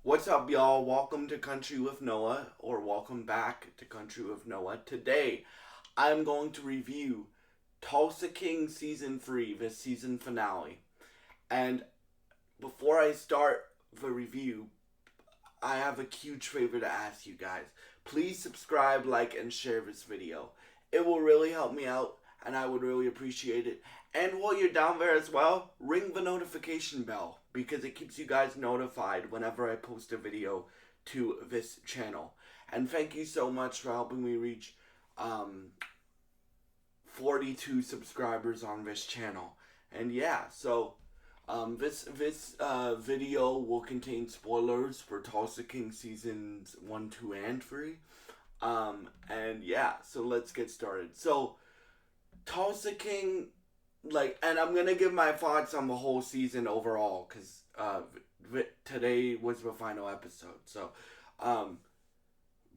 What's up, y'all? Welcome to Country with Noah, or welcome back to Country with Noah. Today, I'm going to review Tulsa King Season 3, the season finale. And before I start the review, I have a huge favor to ask you guys. Please subscribe, like, and share this video. It will really help me out, and I would really appreciate it. And while you're down there as well, ring the notification bell because it keeps you guys notified whenever I post a video to this channel. And thank you so much for helping me reach 42 subscribers on this channel. And yeah, so this video will contain spoilers for Tulsa King seasons 1, 2, and 3. And yeah, so let's get started. So Tulsa King, and I'm gonna give my thoughts on the whole season overall because today was the final episode. So,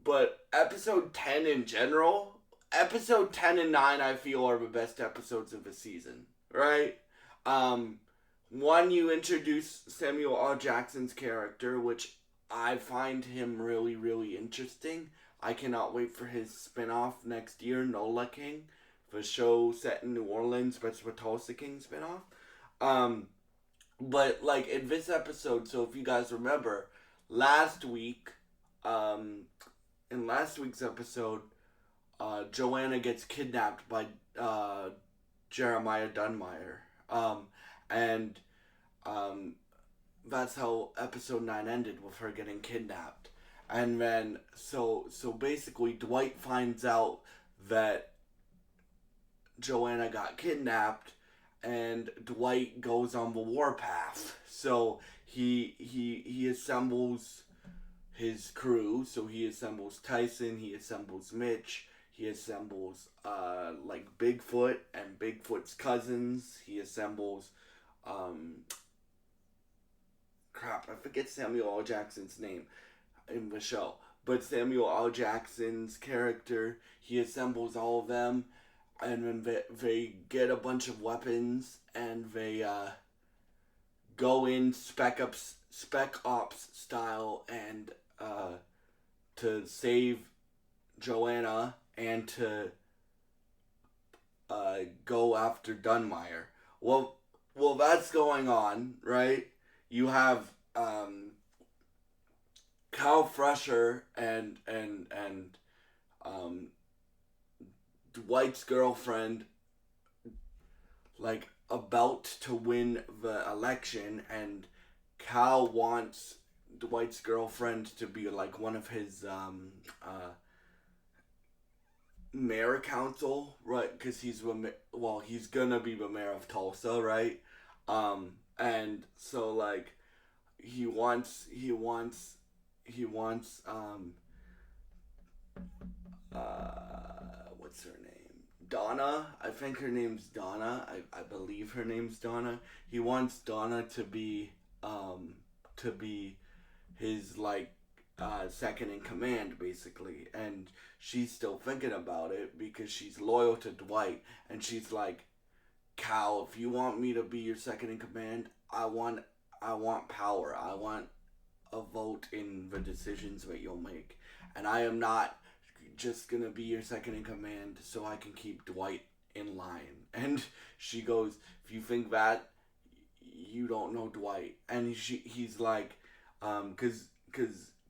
but episode 10 in general, episode 10 and 9 I feel are the best episodes of the season, right? One, you introduce Samuel L. Jackson's character, which I find him really, really interesting. I cannot wait for his spinoff next year, Nola King, the show set in New Orleans, but it's the Tulsa King spinoff. But like in this episode, so if you guys remember, last week, in last week's episode, Joanna gets kidnapped by Jeremiah Dunmire. And that's how episode 9 ended, with her getting kidnapped. And then so basically Dwight finds out that Joanna got kidnapped, and Dwight goes on the warpath. So he assembles his crew. So he assembles Tyson, he assembles Mitch, he assembles like Bigfoot and Bigfoot's cousins. He assembles I forget Samuel L. Jackson's name in the show, but Samuel L. Jackson's character. He assembles all of them, and then they get a bunch of weapons, and they go in spec ops style, and to save Joanna and to go after Dunmire. Well, that's going on, right? You have Cal Fresher and Dwight's girlfriend, like, about to win the election, and Cal wants Dwight's girlfriend to be like one of his mayor council, right? Because he's gonna be the mayor of Tulsa, right? And so like he wants what's her name? Donna. I think her name's Donna. I believe her name's Donna. He wants Donna to be his like second in command, basically. And she's still thinking about it because she's loyal to Dwight, and she's like, Cal, if you want me to be your second in command, I want power. I want a vote in the decisions that you'll make. And I am not just gonna be your second in command so I can keep Dwight in line. And she goes, if you think that, you don't know Dwight. And he's like, cause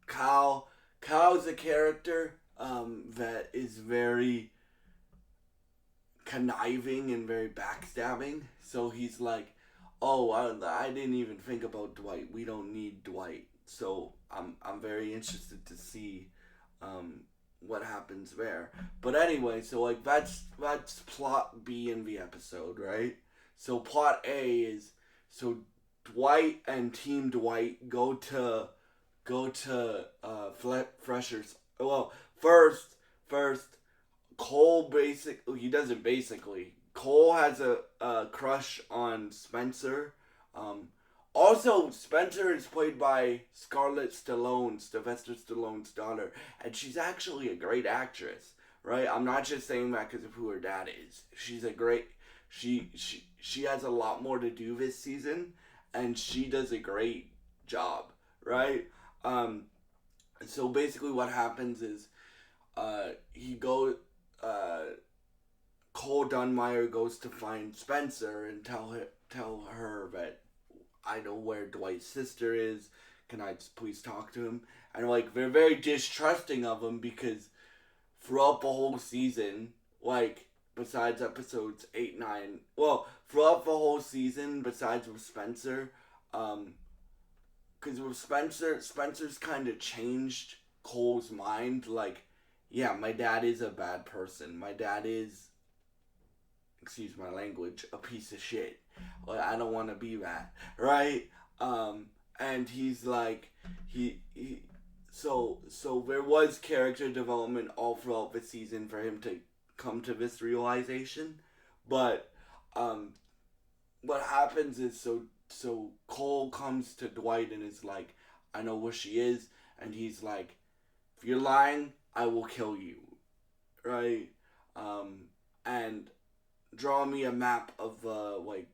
Kyle's a character that is very conniving and very backstabbing. So he's like, oh, I didn't even think about Dwight. We don't need Dwight. So I'm very interested to see what happens there. But anyway, so like that's plot B in the episode, right? So plot A is, so Dwight and Team Dwight go to Fresher's. Well, first Cole Cole has a crush on Spencer. Also, Spencer is played by Sylvester Stallone's daughter, and she's actually a great actress, right? I'm not just saying that because of who her dad is. She's a great. She has a lot more to do this season, and she does a great job, right? Um, so basically, what happens is, he go, uh, Cole Dunmire goes to find Spencer and tell her that I know where Dwight's sister is. Can I just please talk to him? And like they're very distrusting of him because throughout the whole season, like besides episodes 8, 9, well, throughout the whole season, besides with Spencer, um, because with Spencer's kind of changed Cole's mind. Like, yeah, my dad is a bad person. My dad is, excuse my language, a piece of shit. Like, I don't want to be that, right? And he's like, he so there was character development all throughout the season for him to come to this realization, but um, what happens is so Cole comes to Dwight and is like, I know where she is, and he's like, if you're lying, I will kill you, right? Um, and draw me a map of like,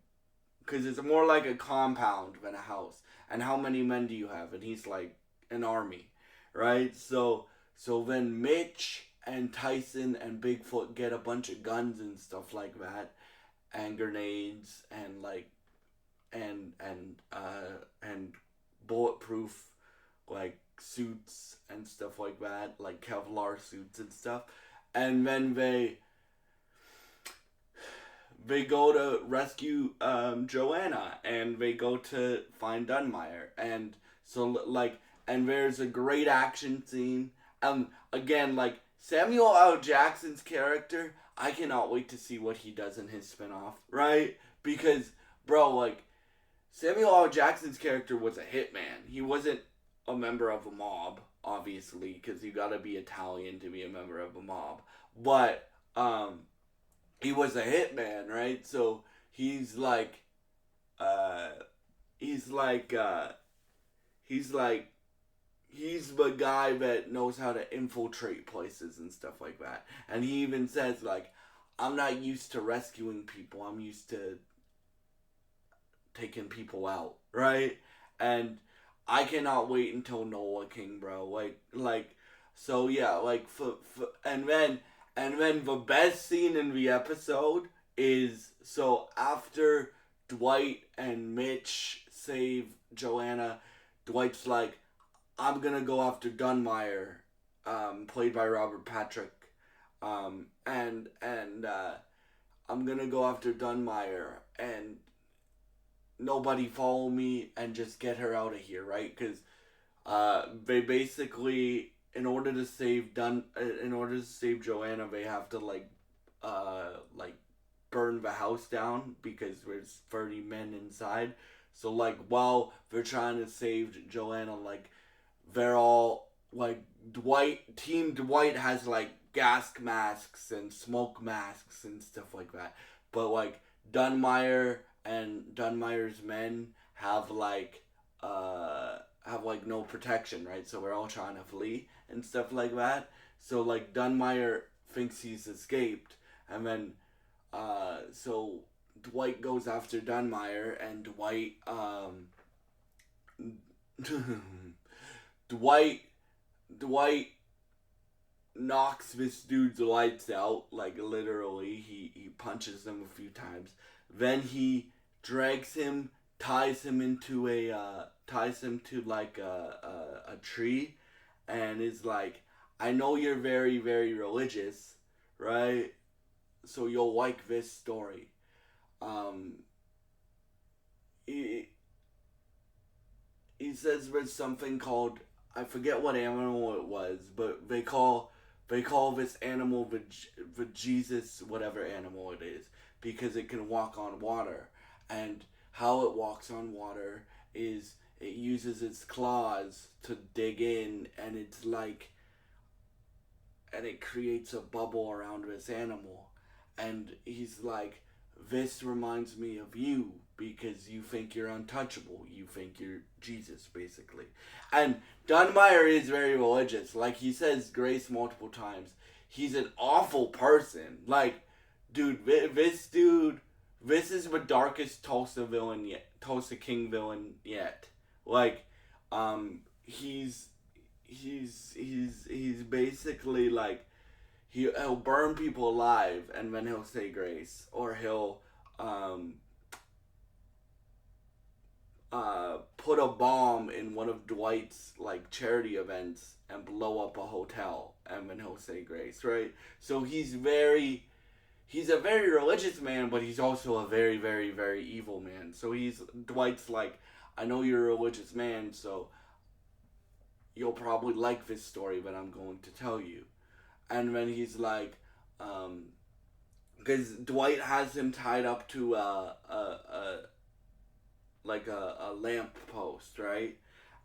because it's more like a compound than a house. And how many men do you have? And he's like, an army, right? So then Mitch and Tyson and Bigfoot get a bunch of guns and stuff like that, and grenades and like and bulletproof like suits and stuff like that, like Kevlar suits and stuff. And then they go to rescue Joanna, and they go to find Dunmire, and so like, and there's a great action scene. Again, like Samuel L. Jackson's character, I cannot wait to see what he does in his spinoff, right? Because, bro, like Samuel L. Jackson's character was a hitman. He wasn't a member of a mob, obviously, because you gotta be Italian to be a member of a mob. But he was a hitman, right? So he's like, uh, he's like, he's like, he's the guy that knows how to infiltrate places and stuff like that. And he even says like, I'm not used to rescuing people. I'm used to taking people out, right? And I cannot wait until Nola King, bro. So yeah, like, and then the best scene in the episode is, so after Dwight and Mitch save Joanna, Dwight's like, I'm gonna go after Dunmire, played by Robert Patrick, and I'm gonna go after Dunmire, and nobody follow me and just get her out of here, right? Because they basically, in order to save Joanna, they have to like burn the house down because there's 30 men inside. So like while they're trying to save Joanna, like they're all like, Team Dwight has like gas masks and smoke masks and stuff like that. But like Dunmire and Dunmire's men have like no protection, right? So we're all trying to flee and stuff like that. So like Dunmire thinks he's escaped, and then so Dwight goes after Dunmire, and Dwight Dwight knocks this dude's lights out, like literally. He punches him a few times. Then he drags him, ties him to like a tree, and is like, I know you're very very religious, right? So you'll like this story. Um, he, he says there's something called, I forget what animal it was, but they call this animal the Jesus, whatever animal it is, because it can walk on water. And how it walks on water is it uses its claws to dig in, and it's like, and it creates a bubble around this animal. And he's like, this reminds me of you because you think you're untouchable. You think you're Jesus, basically. And Dunmire is very religious. Like, he says grace multiple times. He's an awful person. Like, dude, this is the darkest Tulsa King villain yet. Like, he's he's basically like he'll burn people alive and then he'll say grace, or he'll um put a bomb in one of Dwight's like charity events and blow up a hotel, and then he'll say grace, right? So he's a very religious man, but he's also a very, very, very evil man. So Dwight's like, I know you're a religious man, so you'll probably like this story that I'm going to tell you. And then he's like, because Dwight has him tied up to a lamp post, right?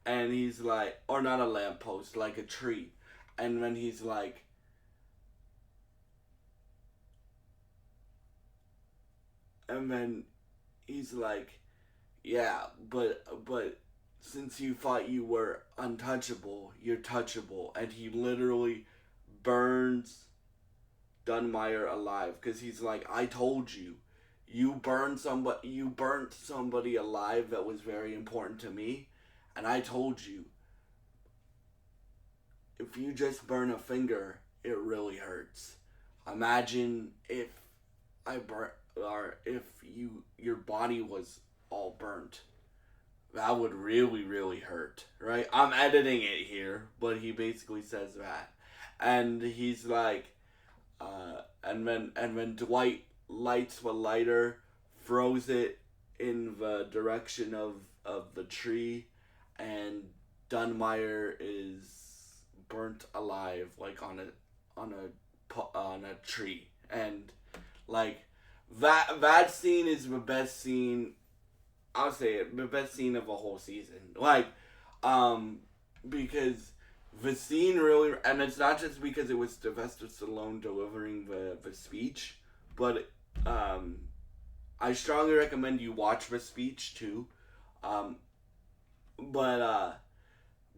And he's like, or not a lamp post, like a tree. And then he's like, and then he's like, yeah, but since you thought you were untouchable, you're touchable. And he literally burns Dunmire alive because he's like, I told you, you burnt somebody alive that was very important to me, and I told you, if you just burn a finger, it really hurts. Imagine if I burn, or if your body was all burnt. That would really, really hurt, right? I'm editing it here, but he basically says that, and he's like, and then Dwight lights the lighter, throws it in the direction of the tree, and Dunmire is burnt alive, like on a tree, and like that scene is the best scene. I'll say it, the best scene of the whole season. Like, because the scene really, and it's not just because it was Sylvester Stallone delivering the speech, but I strongly recommend you watch the speech too. Um, but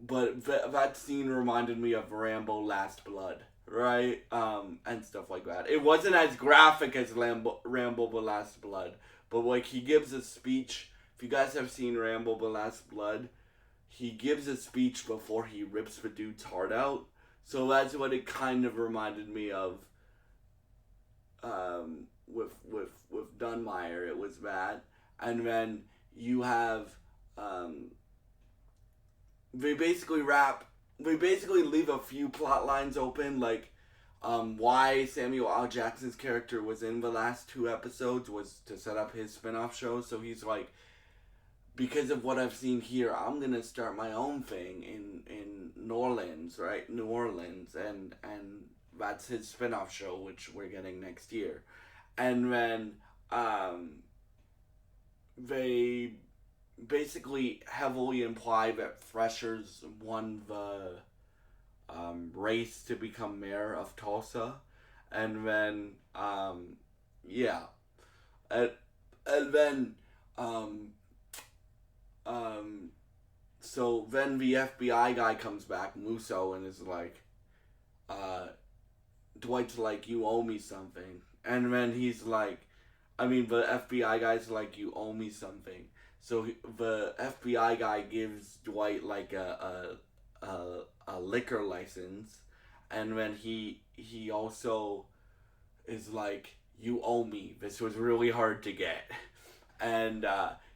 that scene reminded me of Rambo Last Blood, right? And stuff like that. It wasn't as graphic as Rambo the Last Blood, but like he gives a speech. If you guys have seen Rambo the Last Blood, he gives a speech before he rips the dude's heart out. So that's what it kind of reminded me of. With Dunmire, it was that, and then you have they basically leave a few plot lines open, like why Samuel L. Jackson's character was in the last two episodes was to set up his spin-off show. So he's like, because of what I've seen here, I'm gonna start my own thing in New Orleans, right? New Orleans, and that's his spin-off show, which we're getting next year. And then they basically heavily imply that Freshers won the race to become mayor of Tulsa, and then yeah, and, and then um, um, so then the FBI guy comes back, Musso, and is like, uh, Dwight's like, you owe me something. And then he's like, I mean, the FBI guy's like, you owe me something. So the FBI guy gives Dwight like a liquor license. And then he also is like, you owe me. This was really hard to get. And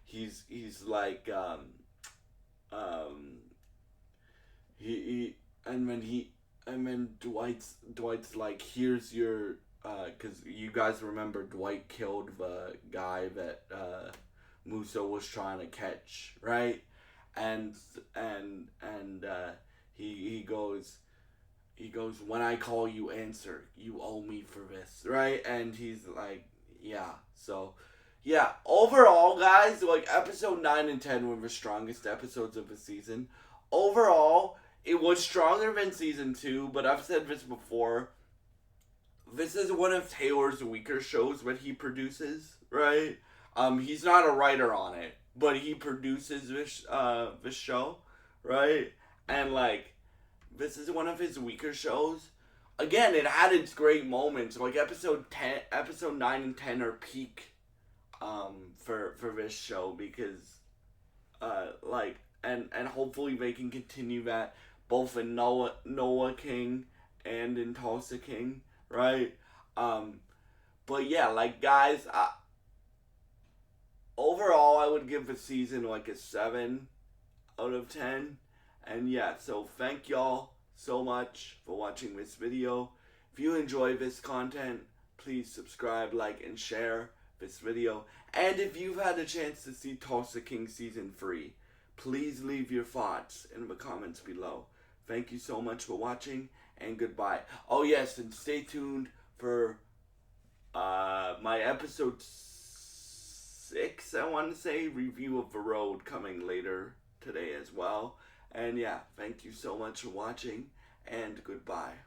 he's like, um, he and then Dwight's like, here's your, because you guys remember Dwight killed the guy that Musso was trying to catch, right? And he goes, when I call you, answer. You owe me for this, right? And he's like, yeah. So yeah, overall, guys, like episode 9 and 10 were the strongest episodes of the season. Overall, it was stronger than season 2, but I've said this before. This is one of Taylor's weaker shows that he produces, right? He's not a writer on it, but he produces this show, right? And like, this is one of his weaker shows. Again, it had its great moments. Like episode 9 and 10 are peak, for this show, because, like, and hopefully they can continue that both in Noah King and in Tulsa King, right? But yeah, like guys, overall I would give the season like a 7 out of 10. And yeah, so thank y'all so much for watching this video. If you enjoy this content, please subscribe, like, and share this video. And if you've had a chance to see Tulsa King Season 3, please leave your thoughts in the comments below. Thank you so much for watching, and goodbye. Oh yes, and stay tuned for my episode 6, I want to say, review of The Road, coming later today as well. And yeah, thank you so much for watching, and goodbye.